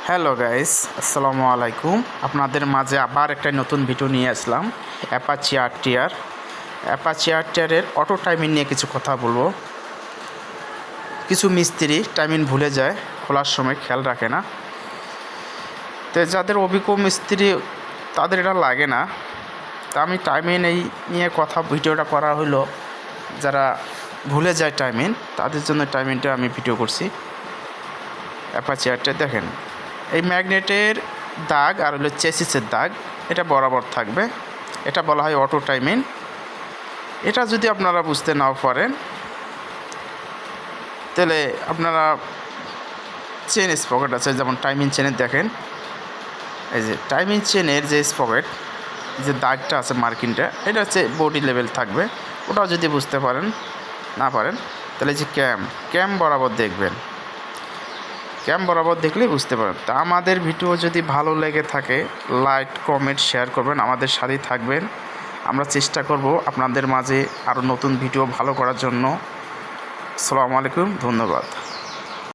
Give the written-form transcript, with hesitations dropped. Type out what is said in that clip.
Hello guys, আসসালামু আলাইকুম। আপনাদের মাঝে আবার একটা নতুন ভিডিও নিয়ে আসলাম। অ্যাপাচি আরটিআরের অটো টাইমিং নিয়ে কিছু কথা বলবো। কিছু মিস্ত্রি টাইমিং ভুলে যায়, খোলার সময় খেয়াল রাখে না। তো যাদের অভিজ্ঞ মিস্ত্রি তাদের এটা লাগে না। তা আমি টাইমিং এই নিয়ে ভিডিওটা করা হলো, যারা ভুলে যায় টাইমিং তাদের জন্য টাইমিংটা আমি ভিডিও করছি। অ্যাপাচি আরটিআর দেখেন, এই ম্যাগনেটের দাগ আর হলো চেসিসের দাগ, এটা বরাবর থাকবে। এটা বলা হয় অটো টাইমিং। এটা যদি আপনারা বুঝতে নাও পারেন তাহলে আপনারা চেন স্পকেট আছে, যেমন টাইমিং চেনের দেখেন, এই যে টাইমিং চেনের যে স্পকেট, যে দাগটা আছে মার্কিংটা, এটা হচ্ছে বডি লেভেল থাকবে। ওটাও যদি বুঝতে না পারেন তাহলে যে ক্যাম বরাবর দেখবেন। ক্যাম বরাবর দেখলেই বুঝতে পারেন। তা আমাদের ভিডিও যদি ভালো লেগে থাকে লাইক, কমেন্ট, শেয়ার করবেন, আমাদের সাথেই থাকবেন। আমরা চেষ্টা করব আপনাদের মাঝে আরও নতুন ভিডিও ভালো করার জন্য। আসসালামু আলাইকুম, ধন্যবাদ।